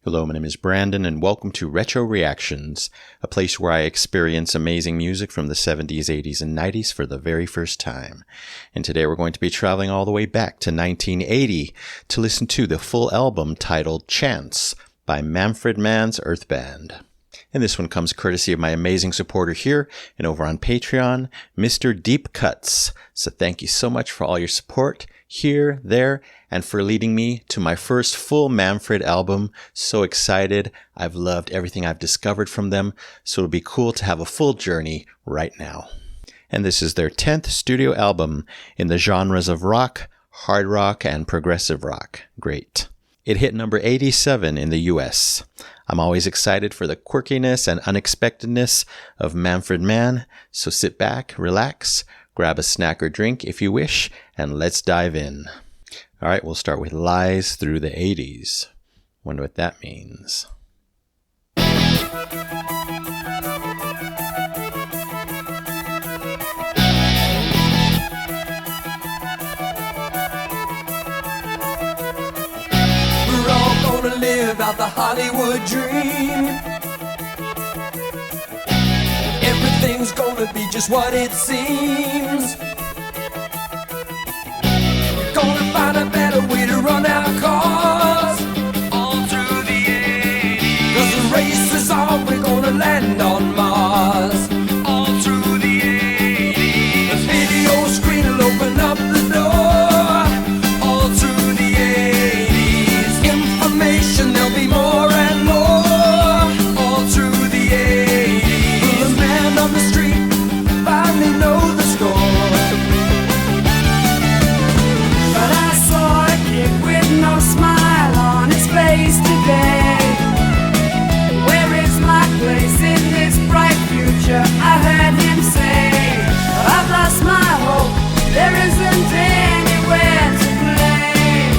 Hello, my name is Brandon, and welcome to Retro Reactions, a place where I experience amazing music from the 70s, 80s, and 90s for the very first time. And today we're going to be traveling all the way back to 1980 to listen to the full album titled Chance by Manfred Mann's Earth Band. And this one comes courtesy of my amazing supporter here and over on Patreon, Mr. Deep Cuts. So thank you so much for all your support here, there, and for leading me to my first full Manfred album. So excited. I've loved everything I've discovered from them, so it'll be cool to have a full journey right now. And this is their 10th studio album in the genres of rock, hard rock, and progressive rock. Great. It hit number 87 in the US. I'm always excited for the quirkiness and unexpectedness of Manfred Mann, so sit back, relax, grab a snack or drink if you wish, and let's dive in. All right, we'll start with Lies Through the 80s. Wonder what that means. We're all gonna live out the Hollywood dream. Everything's gonna be just what it seems. Gonna find a better way to run our cars all through the 80s. 'Cause the race is on, we're gonna land on Mars all through the 80s. The video screen will open up the door all through the 80s. Information, there'll be more and more all through the 80s. Will the man on the street finally know the score? No smile on his face today. Where is my place in this bright future? I heard him say, I've lost my hope, there isn't anywhere to play.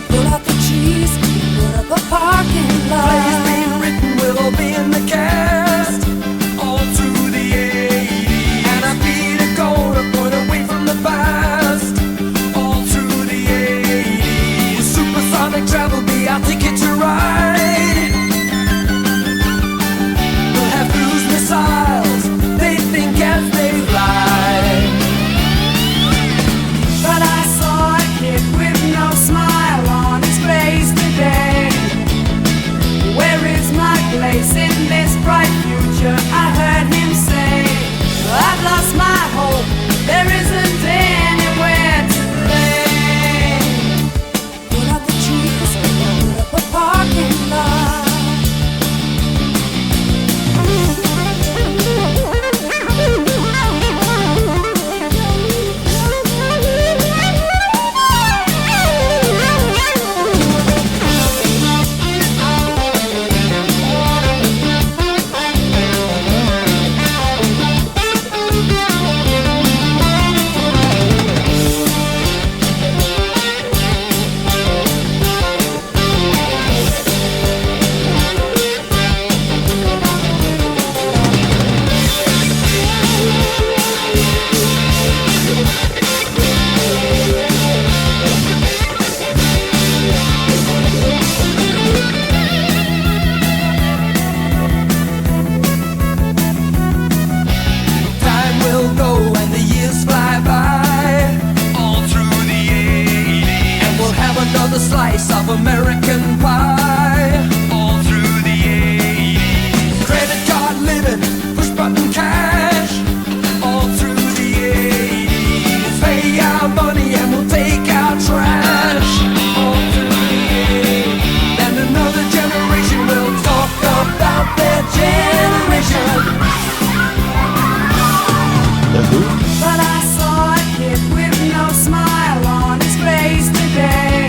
Pull out the cheese, put up a parking lot. Plays being written will all be in the cast all through the 80s. And our feet are gonna point away from the past. Travel be our ticket to ride. We'll have cruise missiles, they think as they fly. But I saw a kid with no smile on his face today. Where is my place in this bright future? I heard him say, I've lost my hope, there isn't anywhere to play. Put up the trees, put up a parking lot. Slice of American pie all through the 80s. Credit card living, push button cash all through the 80s. Pay our money and we'll take our trash all through the 80s. And another generation will talk about their generation. But I saw a kid with no smile on his face today.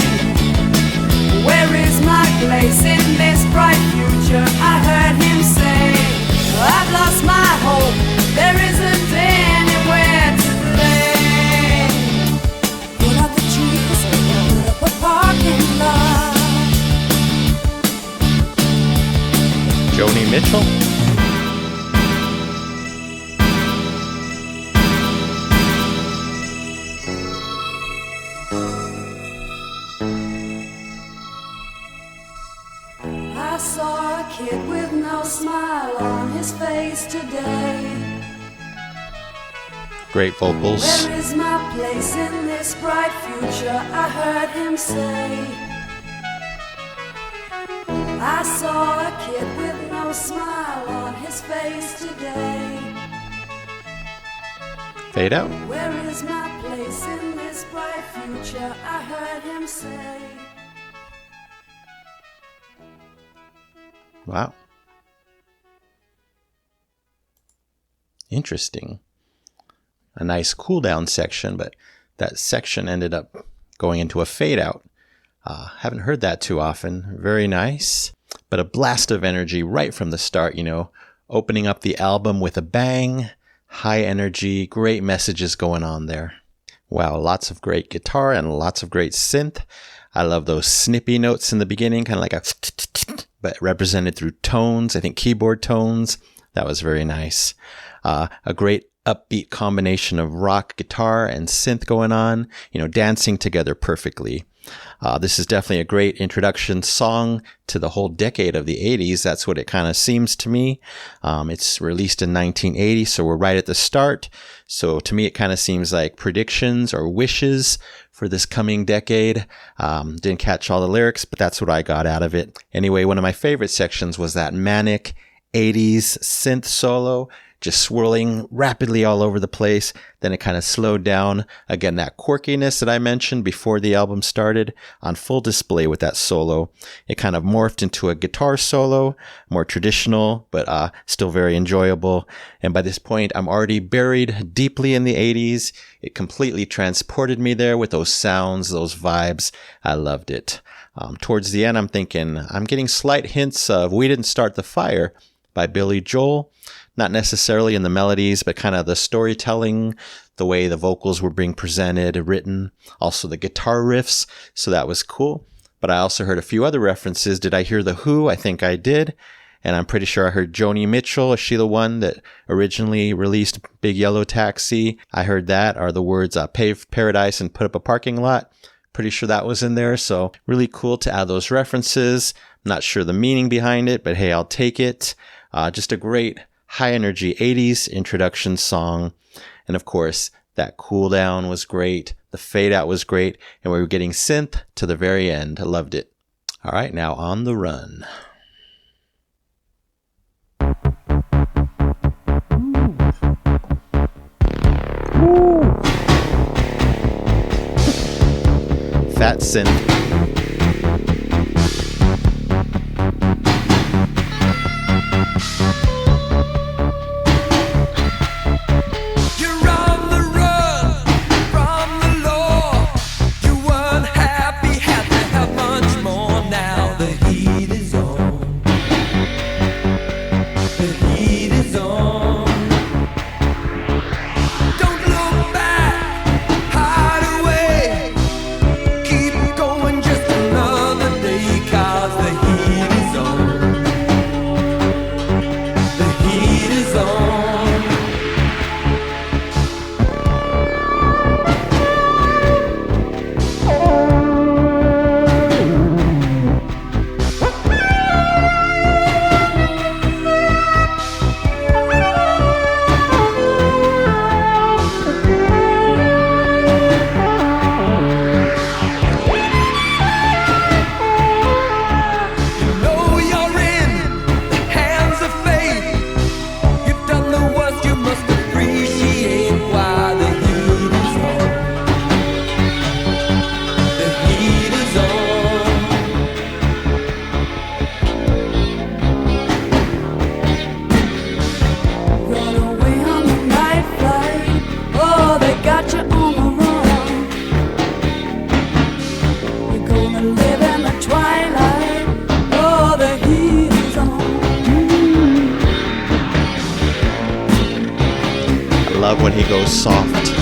Where is my place in this bright future? I heard him say, I've lost my hope, there isn't anywhere to play. Put up the trees, put up a parking lot. Joni Mitchell? kid with no smile on his face today. Great vocals. Where is my place in this bright future? I heard him say. I saw a kid with no smile on his face today. Fade out. Where is my place in this bright future? I heard him say. Wow. Interesting. A nice cool down section, but that section ended up going into a fade out. Haven't heard that too often. Very nice. But a blast of energy right from the start, you know, opening up the album with a bang. High energy, great messages going on there. Wow, lots of great guitar and lots of great synth. I love those snippy notes in the beginning, kind of like a but represented through tones, I think keyboard tones. That was very nice. A great upbeat combination of rock, guitar, and synth going on, you know, dancing together perfectly. This is definitely a great introduction song to the whole decade of the 80s. That's what it kind of seems to me. It's released in 1980, so we're right at the start. So to me, it kind of seems like predictions or wishes for this coming decade. Didn't catch all the lyrics, but that's what I got out of it. Anyway, one of my favorite sections was that manic 80s synth solo, just swirling rapidly all over the place. Then it kind of slowed down. Again, that quirkiness that I mentioned before the album started on full display with that solo. It kind of morphed into a guitar solo, more traditional, but still very enjoyable. And by this point, I'm already buried deeply in the 80s. It completely transported me there with those sounds, those vibes. I loved it. Towards the end, I'm thinking, I'm getting slight hints of We Didn't Start the Fire by Billy Joel. Not necessarily in the melodies, but kind of the storytelling, the way the vocals were being presented, written, also the guitar riffs. So that was cool. But I also heard a few other references. Did I hear The Who? I think I did. And I'm pretty sure I heard Joni Mitchell. Is she the one that originally released Big Yellow Taxi? I heard that. Are the words pave paradise and put up a parking lot? Pretty sure that was in there. So really cool to add those references. I'm not sure the meaning behind it, but hey, I'll take it. Just a great high energy 80s introduction song. And of course, that cool down was great. The fade out was great. And we were getting synth to the very end. I loved it. All right, now On the Run. Fat synth. Love when he goes soft.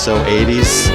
So 80s.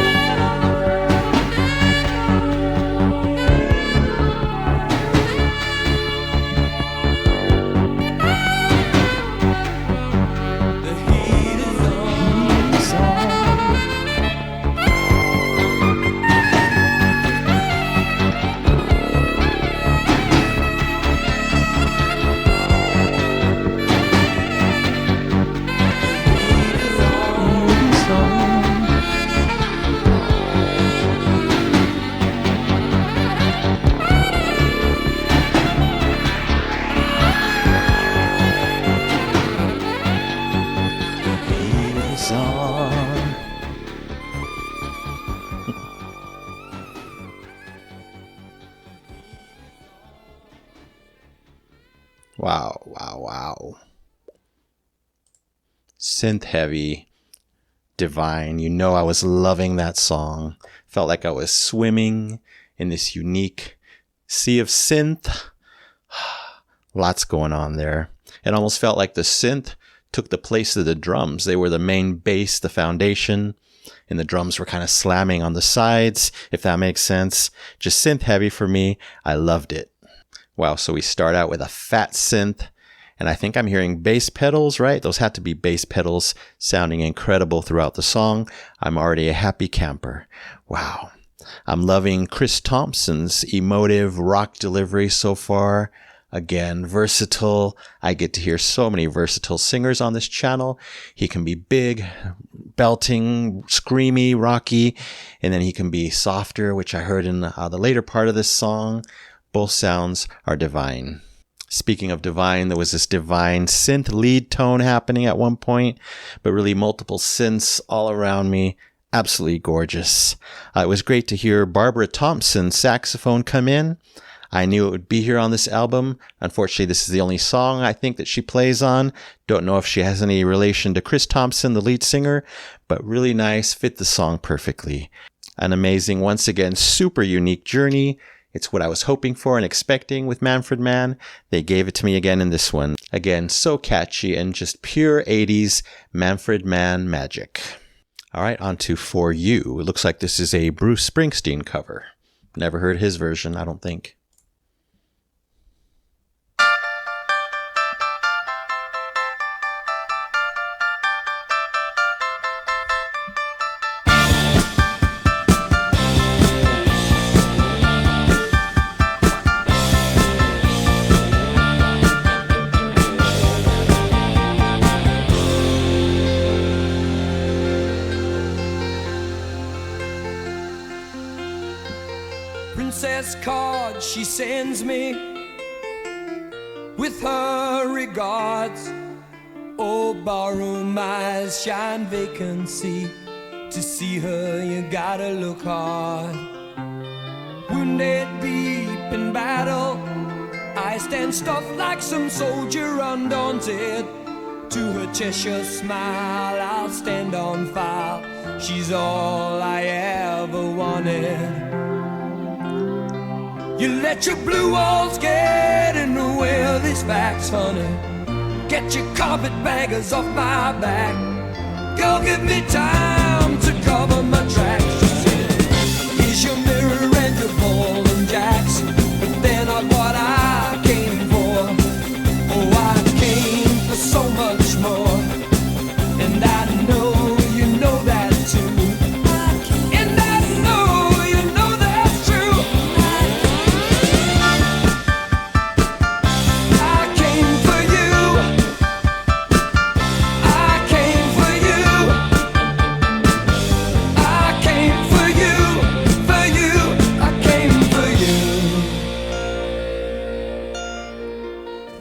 Wow, wow, wow. Synth heavy, divine. You know I was loving that song. Felt like I was swimming in this unique sea of synth. Lots going on there. It almost felt like the synth took the place of the drums. They were the main base, the foundation, and the drums were kind of slamming on the sides, if that makes sense. Just synth heavy for me. I loved it. Wow, so we start out with a fat synth, and I think I'm hearing bass pedals, right? Those had to be bass pedals sounding incredible throughout the song. I'm already a happy camper. Wow. I'm loving Chris Thompson's emotive rock delivery so far. Again, versatile. I get to hear so many versatile singers on this channel. He can be big, belting, screamy, rocky, and then he can be softer, which I heard in the later part of this song. Both sounds are divine. Speaking of divine, there was this divine synth lead tone happening at one point, but really multiple synths all around me. Absolutely gorgeous. It was great to hear Barbara Thompson's saxophone come in. I knew it would be here on this album. Unfortunately, this is the only song I think that she plays on. Don't know if she has any relation to Chris Thompson, the lead singer, but really nice, fit the song perfectly. An amazing, once again, super unique journey. It's what I was hoping for and expecting with Manfred Mann. They gave it to me again in this one. Again, so catchy and just pure 80s Manfred Mann magic. All right, on to For You. It looks like this is a Bruce Springsteen cover. Never heard his version, I don't think. Princess card she sends me with her regards. Oh, barroom eyes shine vacancy. To see her you gotta look hard. Wounded deep in battle, I stand stuffed like some soldier undaunted. To her Cheshire smile I'll stand on file. She's all I ever wanted. You let your blue walls get in the way of these facts, honey. Get your carpetbaggers off my back. Girl, give me time to cover my tracks. She said, here's your mirror and your ball and jacks. But they're not what I came for. Oh, I came for so much more. And I know you know that too. And I know you know that's true. I came for you. I came for you. I came for you. For you. I came for you.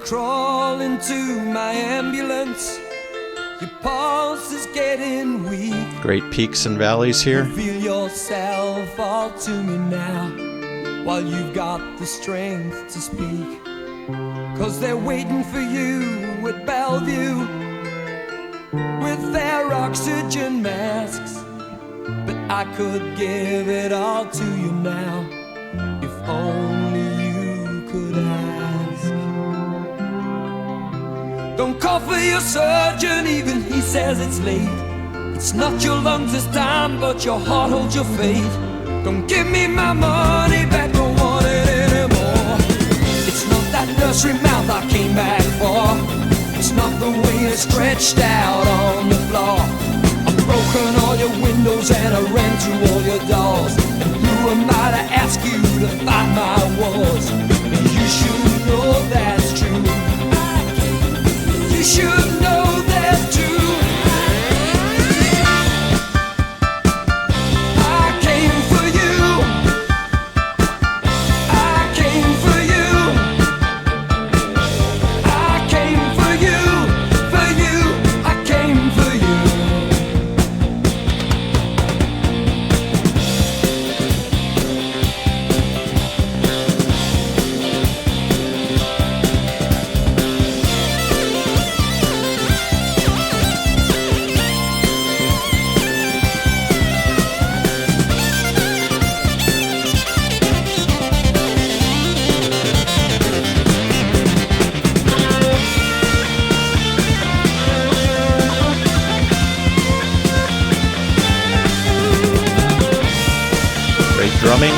Crawl into my ambulance. Your pulse is getting weak. Great peaks and valleys here. Feel yourself all to me now, while you've got the strength to speak. 'Cause they're waiting for you at Bellevue with their oxygen masks. But I could give it all to you now, if only you could ask. Don't call for your surgeon, even he says it's late. It's not your lungs this time, but your heart holds your fate. Don't give me my money back, don't want it anymore. It's not that nursery mouth I came back for. It's not the way you're stretched out on the floor. I've broken all your windows and I ran through all your doors. And who am I to ask you to fight my wars? You should know that's true. You should know that's true. Drumming.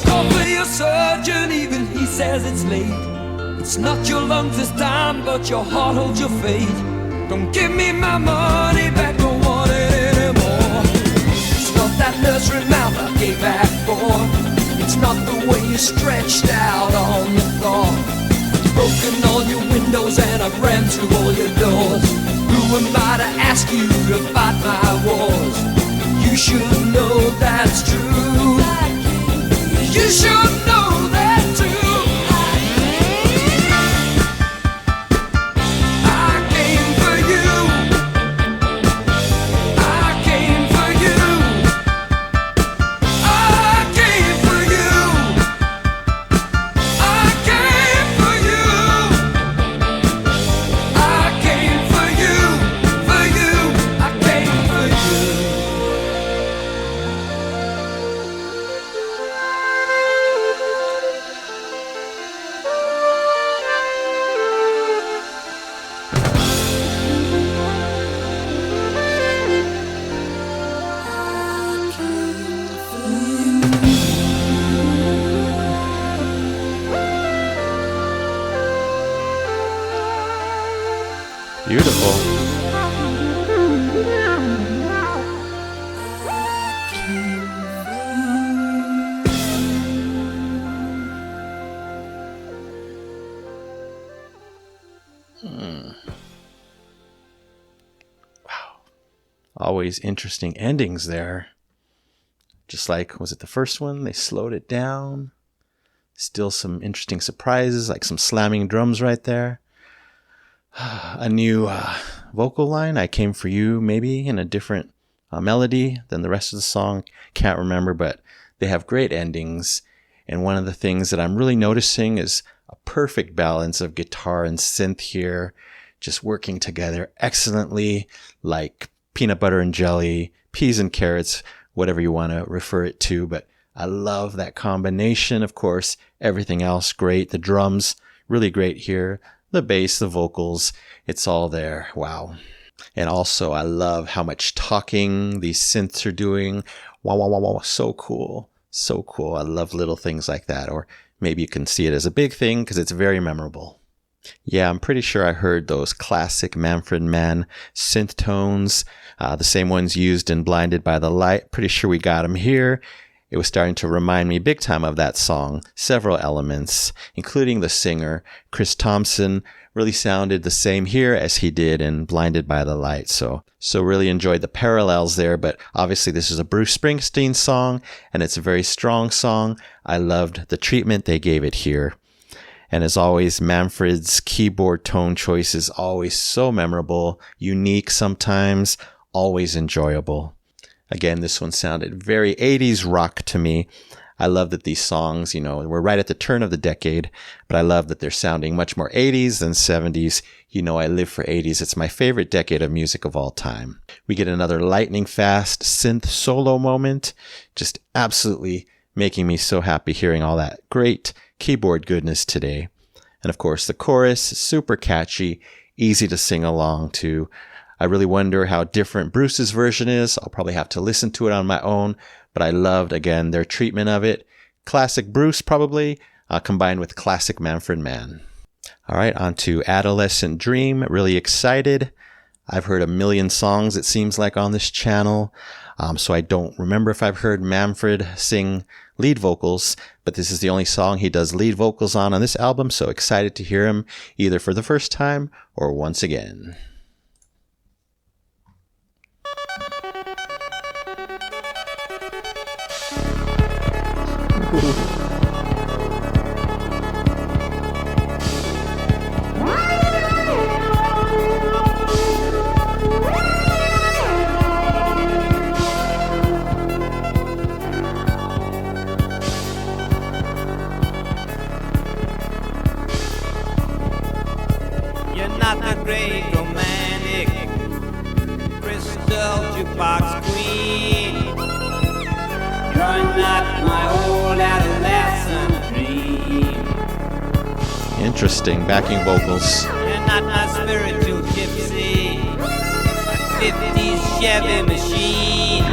Call for your surgeon, even he says it's late. It's not your lungs this time, but your heart holds your fate. Don't give me my money back, don't want it anymore. It's not that nursery mouth I gave back for. It's not the way you stretched out on the floor. I've broken all your windows and I've ran through all your doors. Who am I to ask you to fight my wars? You should know that's true. You should know that's true. Beautiful. Wow. Always interesting endings there. Just like, was it the first one? They slowed it down. Still some interesting surprises, like some slamming drums right there. A new vocal line, I Came For You, maybe in a different melody than the rest of the song. Can't remember, but they have great endings. And one of the things that I'm really noticing is a perfect balance of guitar and synth here, just working together excellently, like peanut butter and jelly, peas and carrots, whatever you want to refer it to. But I love that combination. Of course, everything else great. The drums, really great here. The bass, the vocals, it's all there. Wow. And also, I love how much talking these synths are doing. Wow, wow, wow, wow. So cool. So cool. I love little things like that. Or maybe you can see it as a big thing because it's very memorable. Yeah, I'm pretty sure I heard those classic Manfred Mann synth tones, the same ones used in Blinded by the Light. Pretty sure we got them here. It was starting to remind me big time of that song. Several elements, including the singer, Chris Thompson, really sounded the same here as he did in Blinded by the Light. So really enjoyed the parallels there. But obviously this is a Bruce Springsteen song, and it's a very strong song. I loved the treatment they gave it here. And as always, Manfred's keyboard tone choice is always so memorable, unique sometimes, always enjoyable. Again, this one sounded very 80s rock to me. I love that these songs, we're right at the turn of the decade, but I love that they're sounding much more 80s than 70s. You know I live for 80s. It's my favorite decade of music of all time. We get another lightning fast synth solo moment, just absolutely making me so happy hearing all that great keyboard goodness today. And of course, the chorus, super catchy, easy to sing along to. I really wonder how different Bruce's version is. I'll probably have to listen to it on my own, but I loved, again, their treatment of it. Classic Bruce, probably, combined with classic Manfred Mann. All right, on to Adolescent Dream. Really excited. I've heard a million songs, it seems like, on this channel. So I don't remember if I've heard Manfred sing lead vocals, but this is the only song he does lead vocals on this album, so excited to hear him either for the first time or once again. Great romantic crystal jukebox queen. You're not my old adolescent dream. Interesting backing vocals. You're not my spiritual gypsy, my 50s Chevy machine.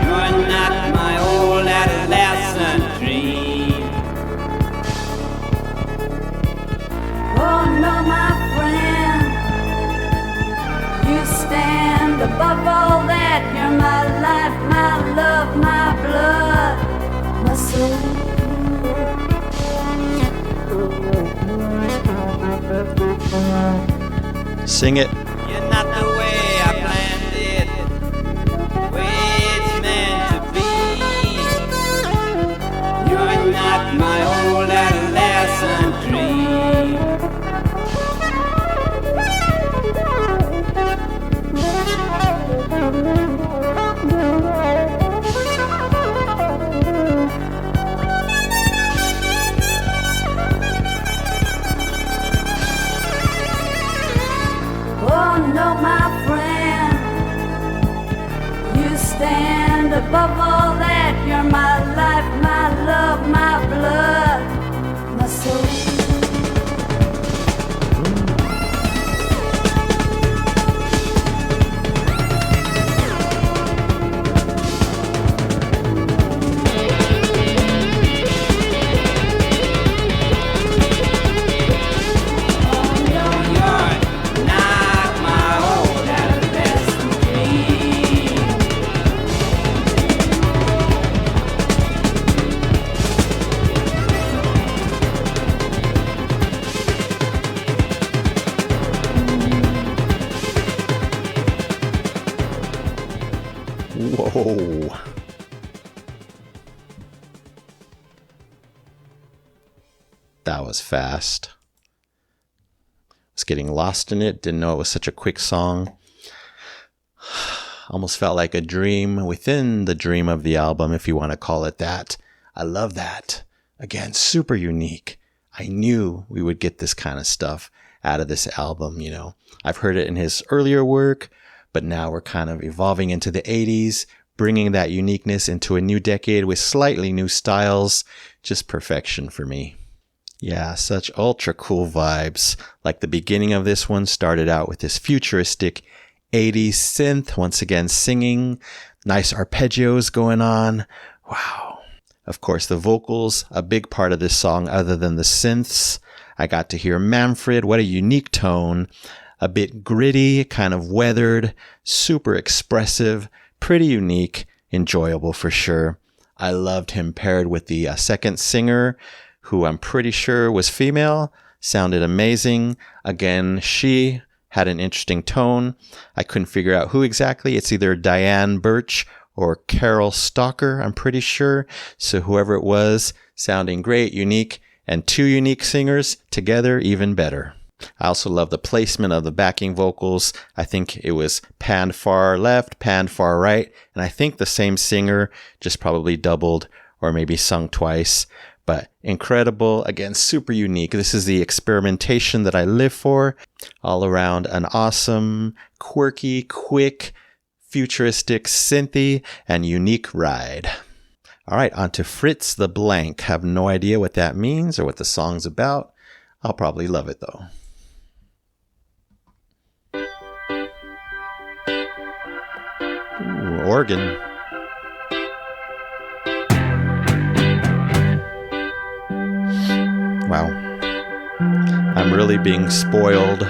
You're not my old adolescent dream. Oh no, my friend, you stand above all that. You're my life, my love, my blood, my soul. Sing it. You're not the way I planned it, the way it's meant to be. You're not my old adolescent dream. Oh no, my friend, you stand above all that. You're my life, my love, my blood, my soul. Whoa. That was fast. Was getting lost in it. Didn't know it was such a quick song. Almost felt like a dream within the dream of the album, if you want to call it that. I love that. Again, super unique. I knew we would get this kind of stuff out of this album, you know. I've heard it in his earlier work, but now we're kind of evolving into the 80s, bringing that uniqueness into a new decade with slightly new styles. Just perfection for me. Yeah, such ultra cool vibes. Like the beginning of this one started out with this futuristic 80s synth, once again singing, nice arpeggios going on. Wow. Of course, the vocals, a big part of this song other than the synths. I got to hear Manfred, what a unique tone. A bit gritty, kind of weathered, super expressive, pretty unique, enjoyable for sure. I loved him paired with the second singer, who I'm pretty sure was female. Sounded amazing. Again, she had an interesting tone. I couldn't figure out who exactly. It's either Diane Birch or Carol Stalker, I'm pretty sure. So whoever it was, sounding great, unique, and two unique singers together, even better. I also love the placement of the backing vocals. I think it was panned far left, panned far right, and I think the same singer, just probably doubled or maybe sung twice. but incredible. Again, super unique. This is the experimentation that I live for. All around an awesome, quirky, quick, futuristic, synthy, and unique ride. All right, on to Fritz the Blank. Have no idea what that means or what the song's about. I'll probably love it though. Ooh, organ. Wow. I'm really being spoiled.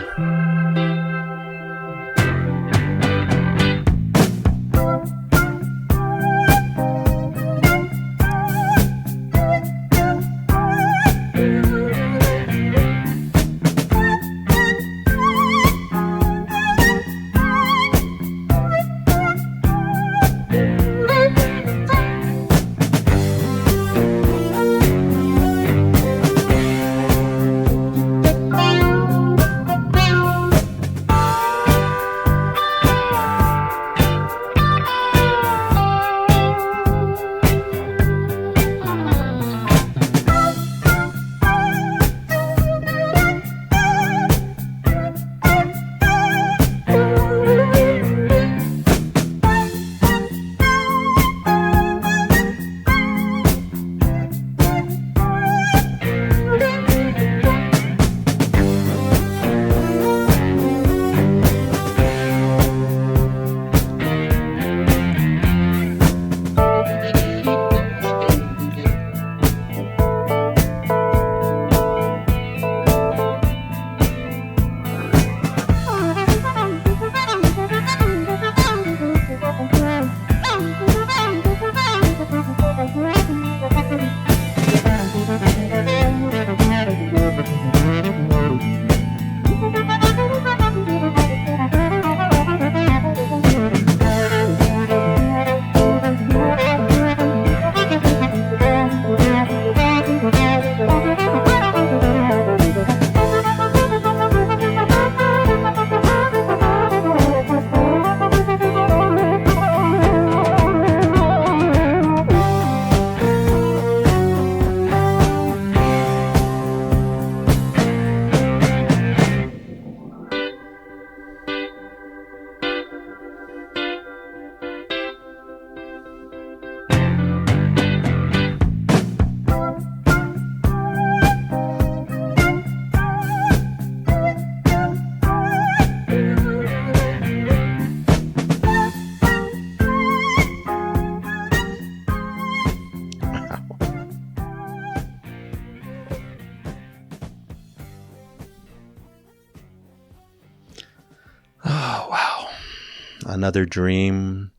Another dream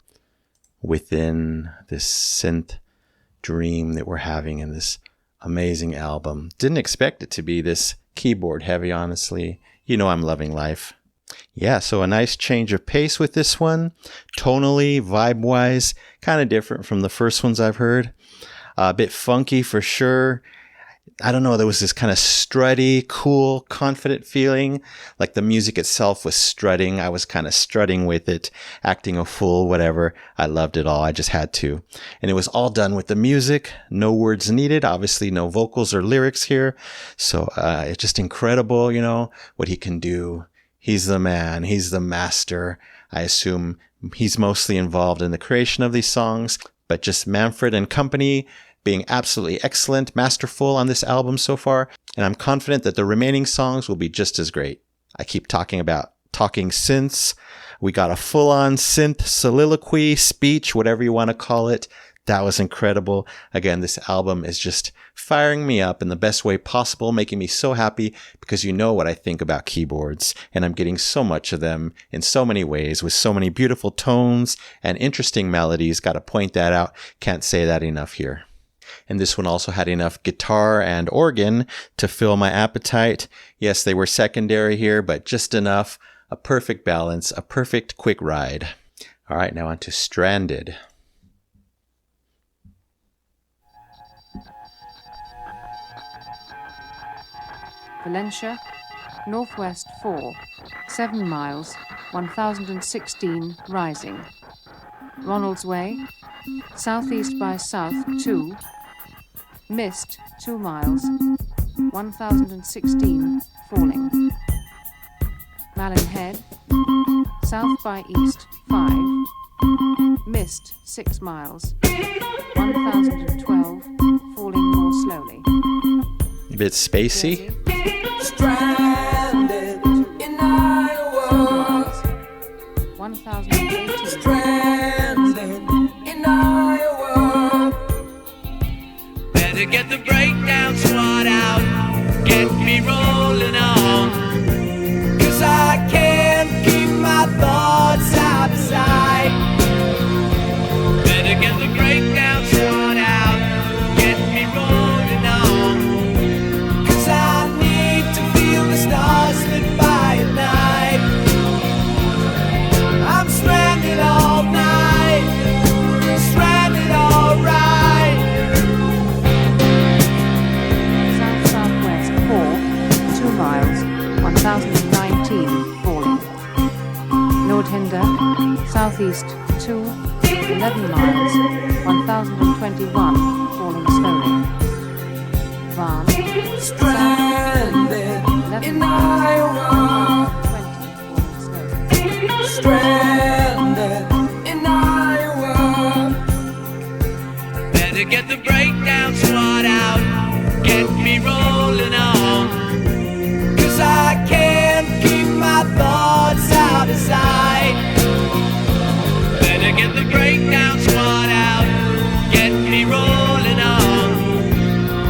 within this synth dream that we're having in this amazing album. Didn't expect it to be this keyboard heavy, honestly. You know I'm loving life. Yeah, so a nice change of pace with this one. Tonally, vibe-wise, kind of different from the first ones I've heard. A bit funky for sure. I don't know, there was this kind of strutty, cool, confident feeling. Like the music itself was strutting. I was kind of strutting with it, acting a fool, whatever. I loved it all. I just had to. And it was all done with the music. No words needed. Obviously, no vocals or lyrics here. So it's just incredible, you know, what he can do. He's the man. He's the master. I assume he's mostly involved in the creation of these songs. But just Manfred and company being absolutely excellent, masterful on this album so far, and I'm confident that the remaining songs will be just as great. I keep talking about talking synths. We got a full-on synth soliloquy, speech, whatever you want to call it. That was incredible. Again, this album is just firing me up in the best way possible, making me so happy because you know what I think about keyboards, and I'm getting so much of them in so many ways with so many beautiful tones and interesting melodies. Got to point that out. Can't say that enough here. And this one also had enough guitar and organ to fill my appetite. Yes, they were secondary here, but just enough. A perfect balance, a perfect quick ride. All right, now on to Stranded. Valencia, northwest 4, 7 miles, 1016 rising. Ronalds Way, southeast by south 2, Mist, 2 miles, 1016, falling. Malin Head, south by east, 5. Mist, 6 miles, 1012, falling more slowly. A bit spacey. Stranded in Iowa. 1018. Stranded in Iowa. Better get the breakdown squad out, get me rolling on. 'Cause I can't keep my thoughts out of sight. Better get the breakdown squad out, get me rolling on. 'Cause I need to feel the stars lit by at night. I'm stranded all night. Stranded all right. South-southwest 4, 2 miles, 1019, falling. Nordhinder, southeast 2, 11 miles, 1021, falling slowly. Van, Stranded 11 in miles, Iowa. 20, falling slowly. Stranded in Iowa. Better get the breakdown squad out, get me rolling on. 'Cause I can't keep my thoughts out of sight. Better get the breakdown squad out, get me rolling on.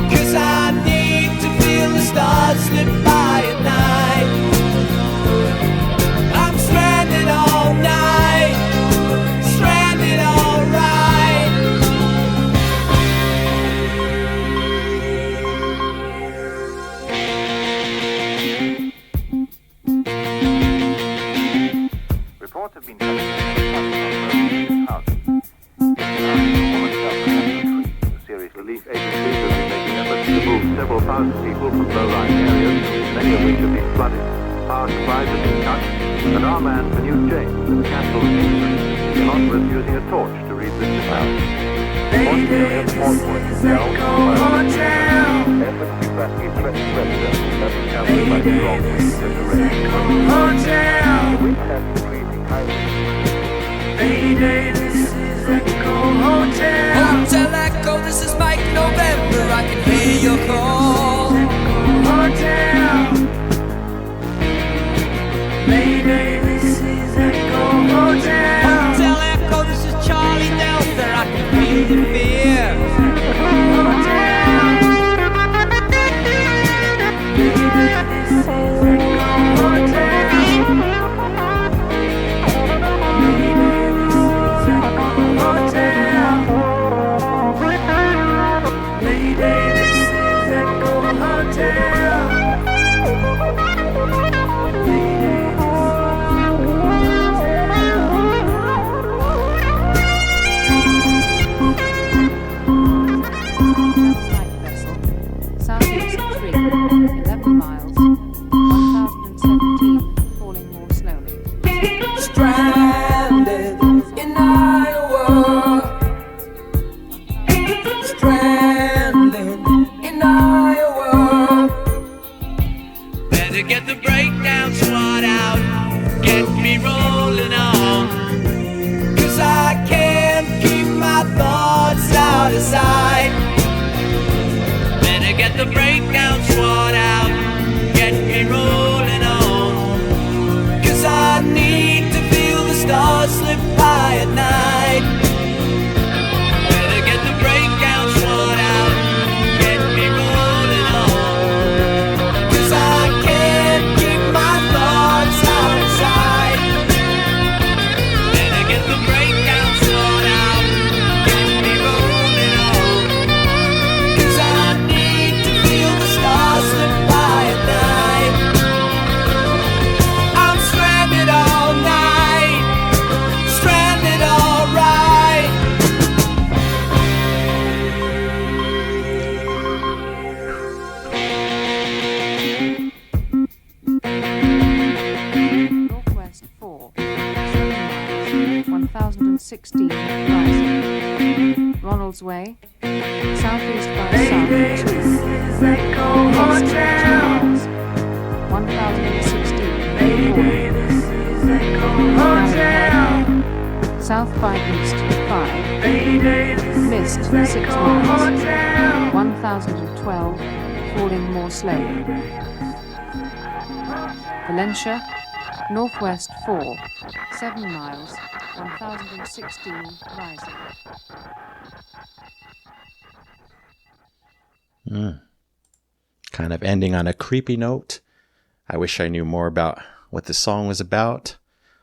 'Cause I need to feel the stars slip by at night. I'm stranded all night. Stranded all right. Reports have been coming in from the serious relief agencies have been making efforts to move several thousand people from low-lying areas, many of which have been flooded. Power supplies have been cut, and our man, Canute James, in the capital of England, came on was using a torch to read this out. Hotel Echo, this is Mike November. I can hear your call. Hotel Echo, this is Charlie Delta, I can feel the fear. Light vessel, southeast 3, 11 miles, 1017, falling more slowly. Stranded in Iowa. Stranded in Iowa. Better get the breakdown squad out, get me rolling on. 'Cause I can't keep my thoughts out of sight. Better get the breakdown squad out, get me rolling on. 'Cause I need to feel the stars slip by at night. Better get the breakdown squad out, get me rolling on. 'Cause I can't keep my thoughts out of sight. Better get the breakdown squad out, get me rolling on. 'Cause I need to feel the stars slip by at night. I'm stranded all night. Stranded all right. Northwest 4, 7 miles, 1016, rising. Ronald's Way, Southeast by south 2, east 2 miles, 1016, south by east 5, mist 6 miles, 1012, falling more slowly. Valencia, northwest 4, 7 miles, 1016, rising. Kind of ending on a creepy note. I wish I knew more about what the song was about.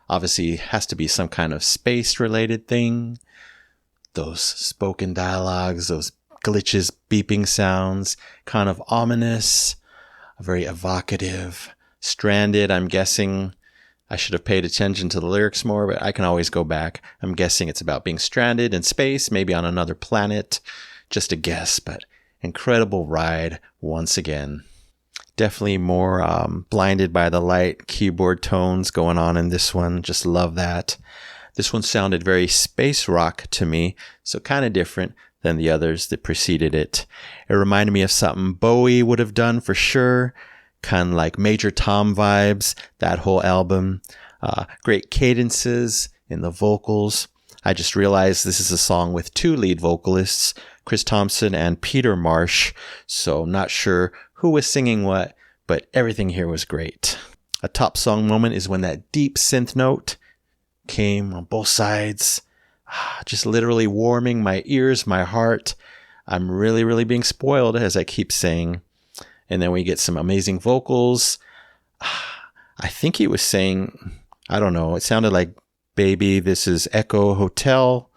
Obviously, it has to be some kind of space-related thing. Those spoken dialogues, those glitches, beeping sounds, kind of ominous, very evocative. Stranded, I'm guessing. I should have paid attention to the lyrics more, but I can always go back. I'm guessing it's about being stranded in space, maybe on another planet. Just a guess, but incredible ride once again. Definitely more blinded by the light keyboard tones going on in this one. Just love that. This one sounded very space rock to me, so kind of different than the others that preceded it. It reminded me of something Bowie would have done for sure. Kind of like Major Tom vibes, that whole album. Great cadences in the vocals. I just realized this is a song with 2 lead vocalists, Chris Thompson and Peter Marsh, so not sure who was singing what, but everything here was great. A top song moment is when that deep synth note came on both sides, just literally warming my ears, my heart. I'm really, really being spoiled, as I keep saying. And then we get some amazing vocals. I think he was saying, I don't know, it sounded like Baby, This Is Echo Hotel.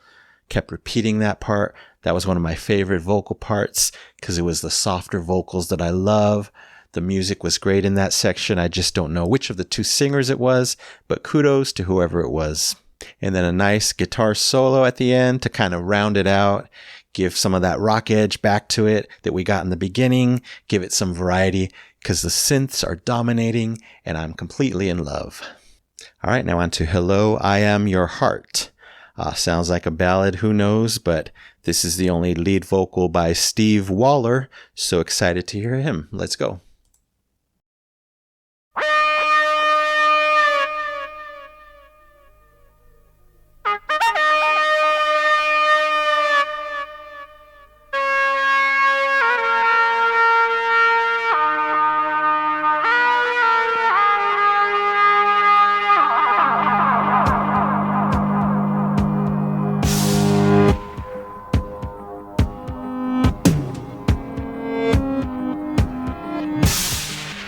Kept repeating that part. That was one of my favorite vocal parts because it was the softer vocals that I love. The music was great in that section. I just don't know which of the 2 singers it was, but kudos to whoever it was. And then a nice guitar solo at the end to kind of round it out. Give some of that rock edge back to it that we got in the beginning. Give it some variety because the synths are dominating and I'm completely in love. All right, now on to Hello, I Am Your Heart. Sounds like a ballad, who knows, but this is the only lead vocal by Steve Waller. So excited to hear him. Let's go.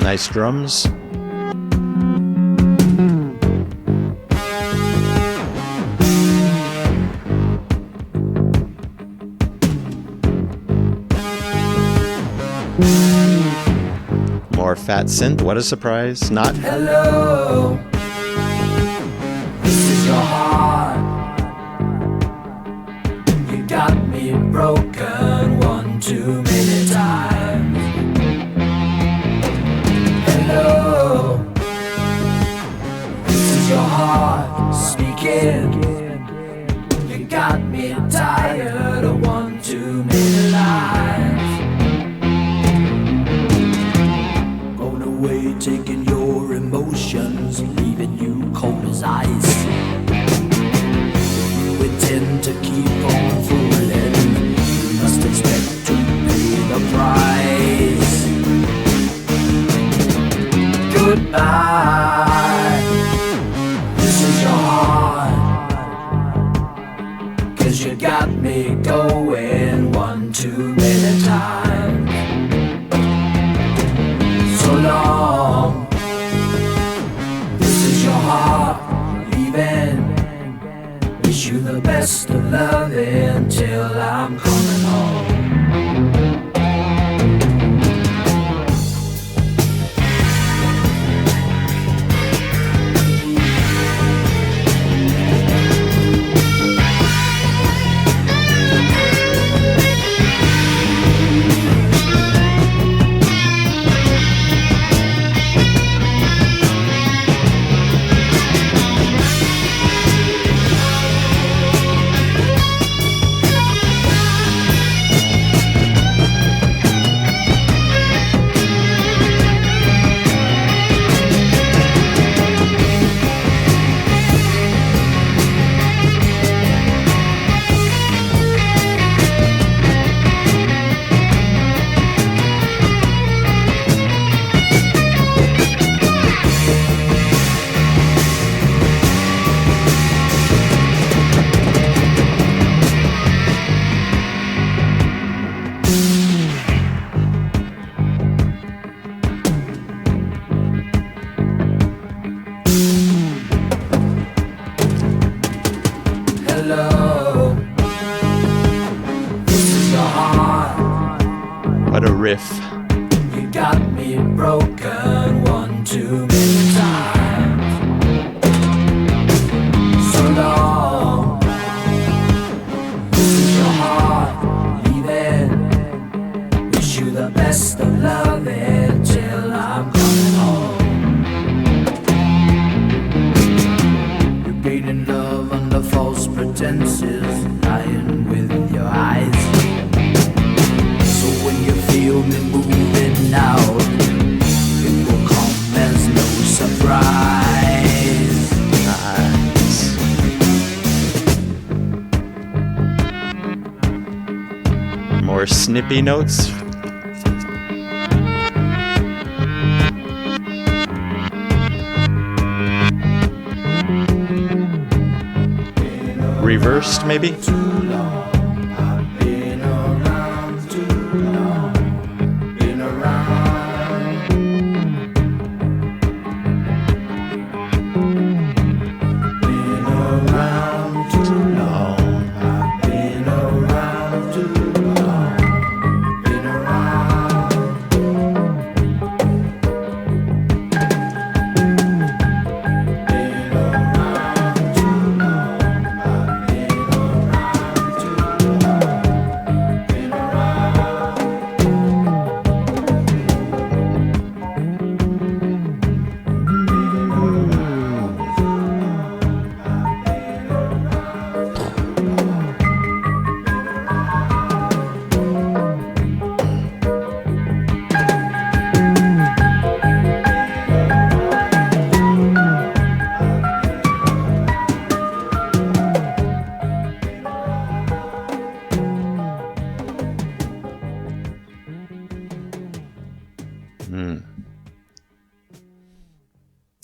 Nice drums. More fat synth, what a surprise. Not. Hello, this is your heart. You got me broken one too many times. Hello, this is your heart speaking. You got me tired of one too many lies. Going away, taking your emotions, leaving you cold as ice. You intend to keep on fooling, you must expect to pay the price. Goodbye, this is your heart, 'cause you got me going one too many times. So long, this is your heart leaving. Wish you the best of loving till I'm coming home. snippy notes. Reversed, maybe?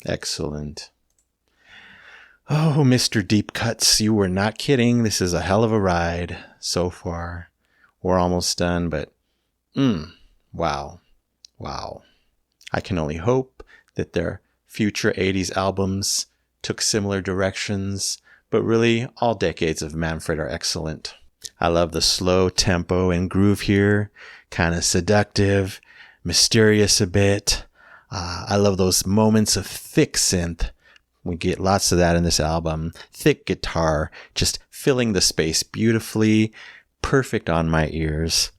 Excellent. Oh, Mr. Deep Cuts, you were not kidding. This is a hell of a ride so far. We're almost done, but wow. I can only hope that their future 80s albums took similar directions, but really all decades of Manfred are excellent. I love the slow tempo and groove here, kind of seductive, mysterious a bit. I love those moments of thick synth. We get lots of that in this album. Thick guitar, just filling the space beautifully, perfect on my ears.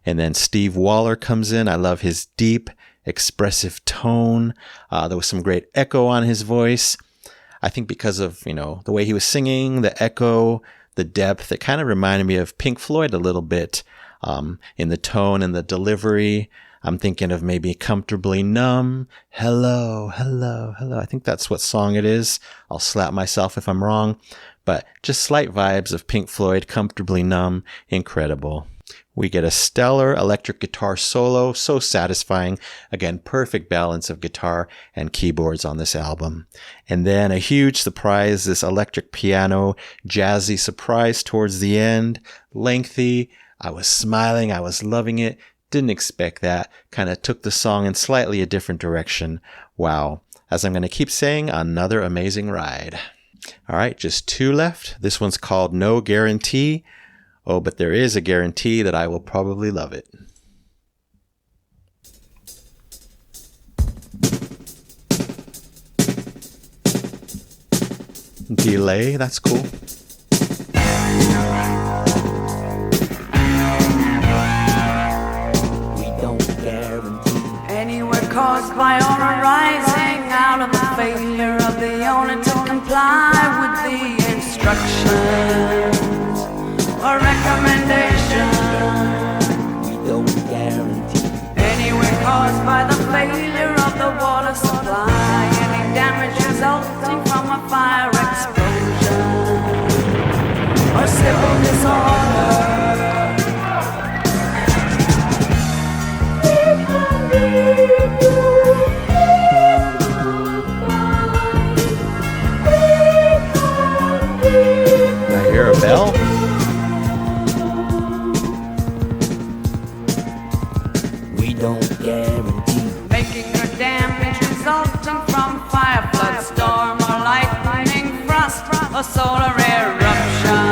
And then Steve Waller comes in. I love his deep, expressive tone. There was some great echo on his voice. I think because of, the way he was singing, the echo, the depth, it kind of reminded me of Pink Floyd a little bit in the tone and the delivery. I'm thinking of maybe Comfortably Numb. Hello. I think that's what song it is. I'll slap myself if I'm wrong. But just slight vibes of Pink Floyd, Comfortably Numb. Incredible. We get a stellar electric guitar solo. So satisfying. Again, perfect balance of guitar and keyboards on this album. And then a huge surprise, this electric piano, jazzy surprise towards the end. Lengthy. I was smiling. I was loving it. Didn't expect that. Kind of took the song in slightly a different direction. Wow. As I'm going to keep saying, another amazing ride. All right, just 2 left. This one's called No Guarantee. Oh, but there is a guarantee that I will probably love it. Delay, that's cool. Caused by or arising out of the failure of the owner to comply with the instructions or recommendations. We don't guarantee. Anywhere caused by the failure of the water supply, any damage resulting from a fire explosion or civil disorder. I hear a bell. We don't guarantee making or damage resulting from fire, flood, storm, or lightning, frost, or solar eruption,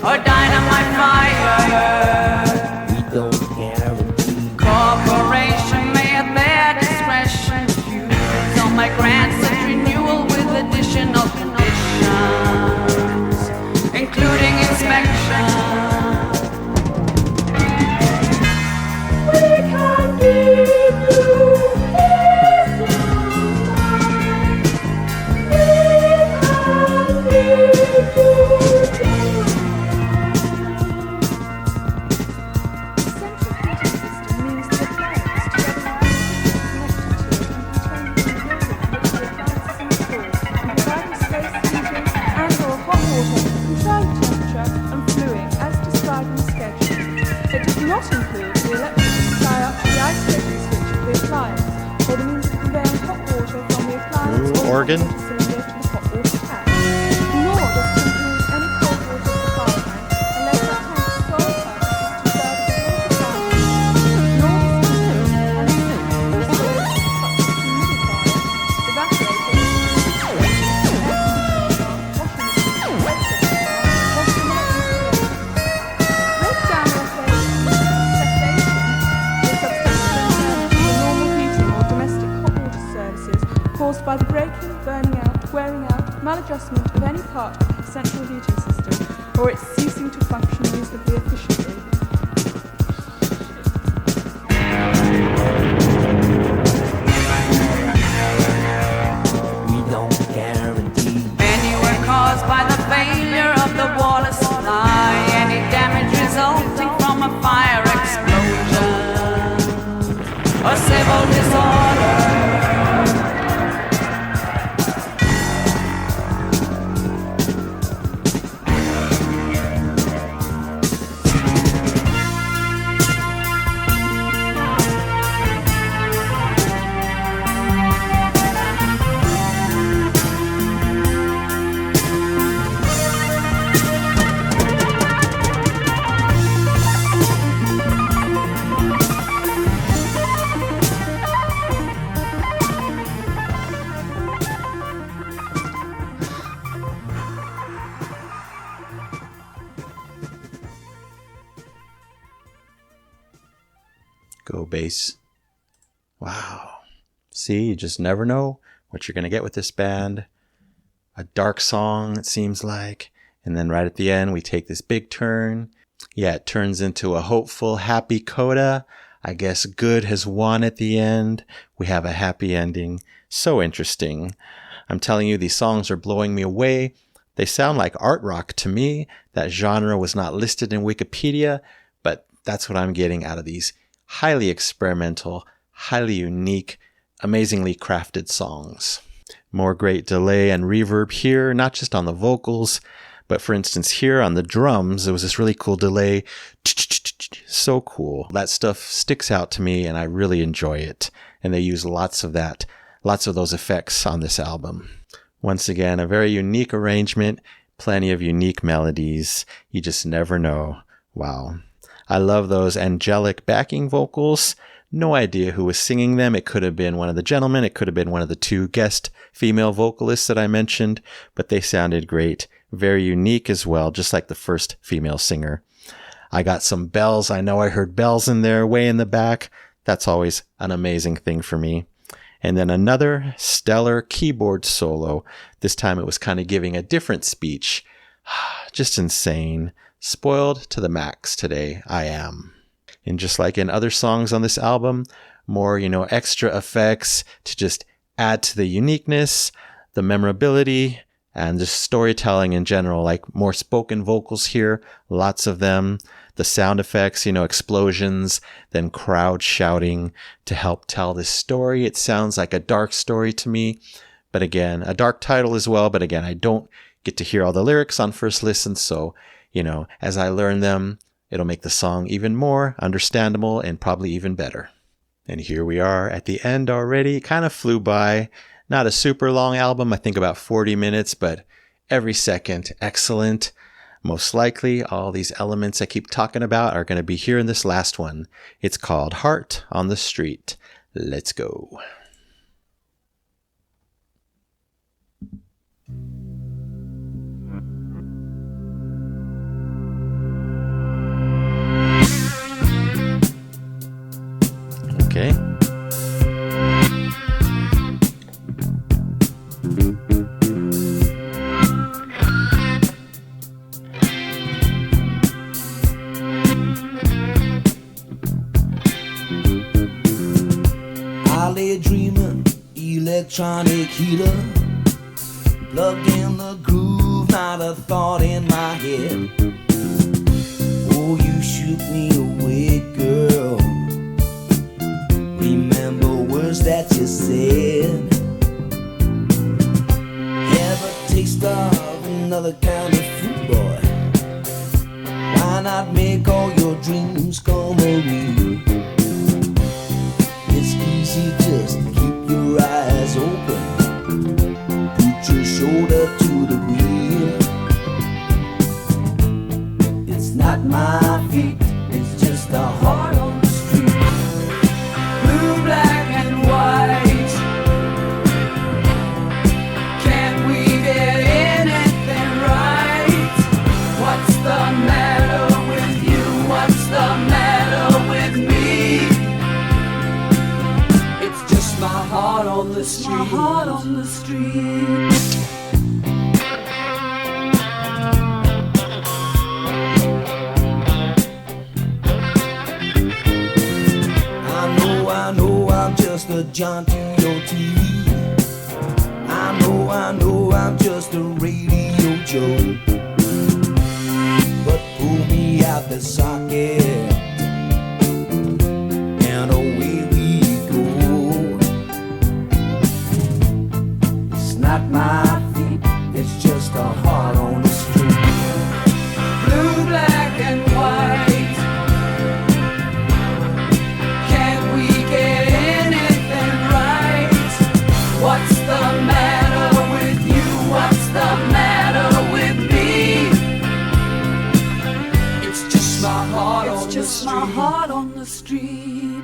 or dynamite fire. We don't guarantee. Corporation may at their discretion refuse or may grant such renewal with additional conditions, including inspection. We can give you peace of mind. We can give you Central heating system means the appliance together with the connected to it and containing the unit which the appliance is installed and providing space organ. Caused by the breaking, burning out, wearing out, maladjustment of any part of the central heating system, or its ceasing to function reasonably efficiently. We don't guarantee anywhere caused by the failure of the water supply, any damage resulting from a fire explosion, or civil disorder. Go bass. Wow. See, you just never know what you're going to get with this band. A dark song, it seems like. And then right at the end, we take this big turn. Yeah, it turns into a hopeful, happy coda. I guess good has won at the end. We have a happy ending. So interesting. I'm telling you, these songs are blowing me away. They sound like art rock to me. That genre was not listed in Wikipedia, but that's what I'm getting out of these highly experimental, highly unique, amazingly crafted songs. More great delay and reverb here, not just on the vocals, but for instance here on the drums, there was this really cool delay. So cool. That stuff sticks out to me and I really enjoy it. And they use lots of those effects on this album. Once again, a very unique arrangement, plenty of unique melodies. You just never know. Wow. I love those angelic backing vocals. No idea who was singing them. It could have been one of the gentlemen. It could have been one of the two guest female vocalists that I mentioned, but they sounded great. Very unique as well, just like the first female singer. I got some bells. I know I heard bells in there way in the back. That's always an amazing thing for me. And then another stellar keyboard solo. This time it was kind of giving a different speech. Just insane. Spoiled to the max today, I am. And just like in other songs on this album, more, extra effects to just add to the uniqueness, the memorability, and just storytelling in general, like more spoken vocals here, lots of them. The sound effects, explosions, then crowd shouting to help tell this story. It sounds like a dark story to me, but again, a dark title as well. But again, I don't get to hear all the lyrics on first listen, so as I learn them, it'll make the song even more understandable and probably even better. And here we are at the end already. It kind of flew by. Not a super long album, I think about 40 minutes, but every second excellent. Most likely, all these elements I keep talking about are going to be here in this last one. It's called Heart on the Street. Let's go. Okay. I lay dreaming, electronic heater, plugged in the groove, not a thought in my head. Oh, you shoot me away, girl. Remember words that you said. Have a taste of another kind of fruit, boy. Why not make all your dreams come real? It's easy just to keep your eyes open. street. I know I'm just a John to your TV. I know I'm just a radio Joe. But pull me out the socket and away we go. It's not my feet, it's just a heart on the street. Blue, black, and white. Can't we get anything right? What's the matter with you? What's the matter with me? It's just my heart It's on just the my street. heart on the street.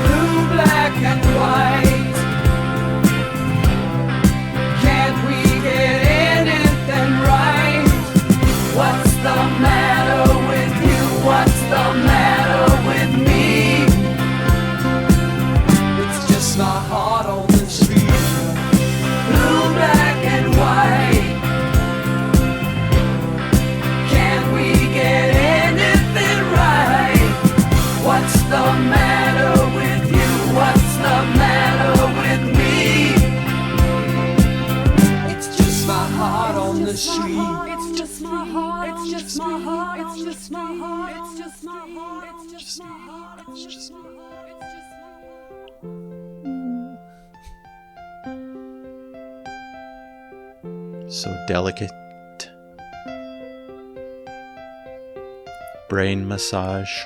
Blue, black, and white. Can't we get anything right? What's the matter with you? What's the matter with me? It's just my heart on the street. Blue, black, and white. Can't we get anything right? What's the matter with you? What's the matter with me? It's just my heart on the street. It's just my heart. It's just my heart. It's just my heart. It's just my heart. It's just my heart. It's just my heart. So delicate. Brain massage.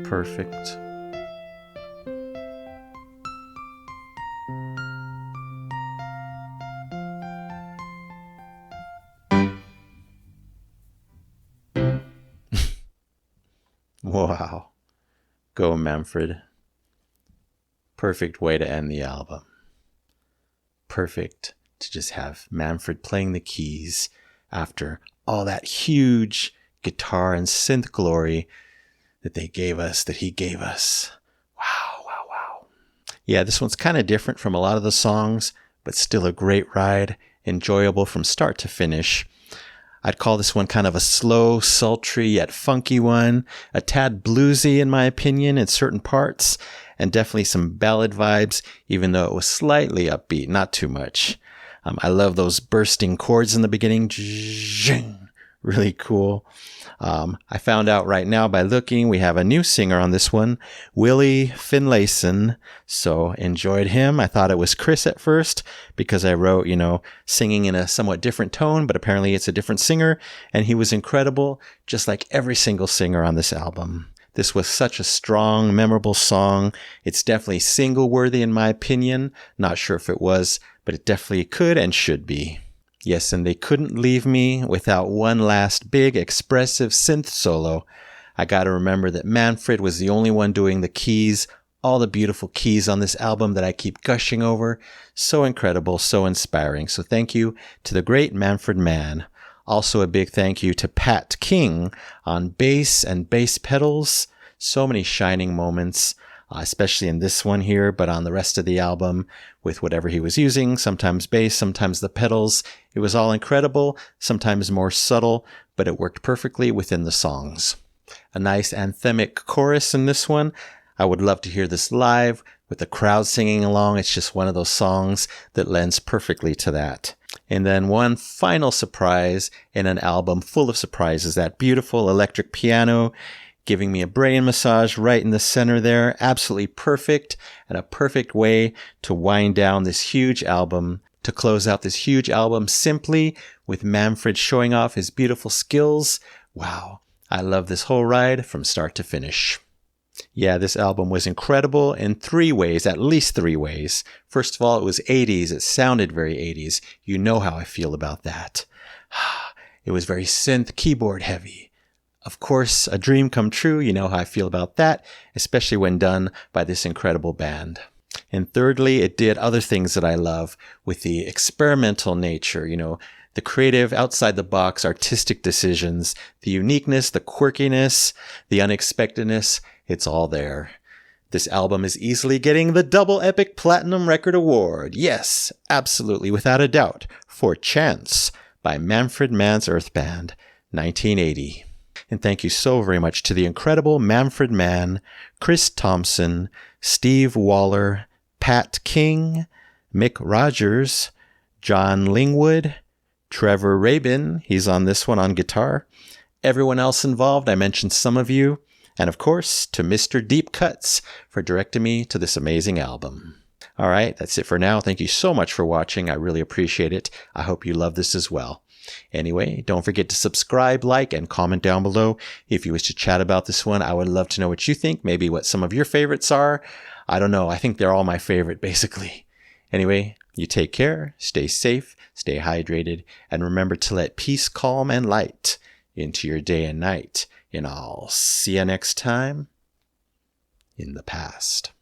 Perfect. Wow. Go, Manfred. Perfect way to end the album. Perfect to just have Manfred playing the keys after all that huge guitar and synth glory that they gave us, that he gave us. Wow, wow, wow. Yeah, this one's kind of different from a lot of the songs, but still a great ride, enjoyable from start to finish. I'd call this one kind of a slow, sultry, yet funky one, a tad bluesy in my opinion in certain parts, and definitely some ballad vibes, even though it was slightly upbeat, not too much. I love those bursting chords in the beginning. Really cool. I found out right now by looking, we have a new singer on this one, Willie Finlayson. So enjoyed him. I thought it was Chris at first because I wrote, singing in a somewhat different tone, but apparently it's a different singer. And he was incredible, just like every single singer on this album. This was such a strong, memorable song. It's definitely single worthy in my opinion. Not sure if it was, but it definitely could and should be. Yes, and they couldn't leave me without one last big, expressive synth solo. I gotta remember that Manfred was the only one doing the keys, all the beautiful keys on this album that I keep gushing over. So incredible, so inspiring. So thank you to the great Manfred Mann. Also a big thank you to Pat King on bass and bass pedals. So many shining moments, especially in this one here, but on the rest of the album with whatever he was using, sometimes bass, sometimes the pedals. It was all incredible, sometimes more subtle, but it worked perfectly within the songs. A nice anthemic chorus in this one. I would love to hear this live with the crowd singing along. It's just one of those songs that lends perfectly to that. And then one final surprise in an album full of surprises, that beautiful electric piano giving me a brain massage right in the center there. Absolutely perfect, and a perfect way to wind down this huge album, to close out this huge album simply with Manfred showing off his beautiful skills. Wow, I love this whole ride from start to finish. Yeah, this album was incredible in 3 ways, at least 3 ways. First of all, it was 80s. It sounded very 80s. You know how I feel about that. It was very synth keyboard heavy. Of course, a dream come true. You know how I feel about that, especially when done by this incredible band. And thirdly, it did other things that I love with the experimental nature, the creative, outside-the-box, artistic decisions, the uniqueness, the quirkiness, the unexpectedness. It's all there. This album is easily getting the Double Epic Platinum Record Award. Yes, absolutely, without a doubt, for Chance by Manfred Mann's Earth Band, 1980. And thank you so very much to the incredible Manfred Mann, Chris Thompson, Steve Waller, Pat King, Mick Rogers, John Lingwood, Trevor Rabin, he's on this one on guitar, everyone else involved, I mentioned some of you, and of course, to Mr. Deep Cuts for directing me to this amazing album. All right, that's it for now. Thank you so much for watching. I really appreciate it. I hope you love this as well. Anyway, don't forget to subscribe, like, and comment down below. If you wish to chat about this one, I would love to know what you think, maybe what some of your favorites are. I don't know. I think they're all my favorite, basically. Anyway, you take care, stay safe, stay hydrated, and remember to let peace, calm, and light into your day and night. And I'll see you next time in the past.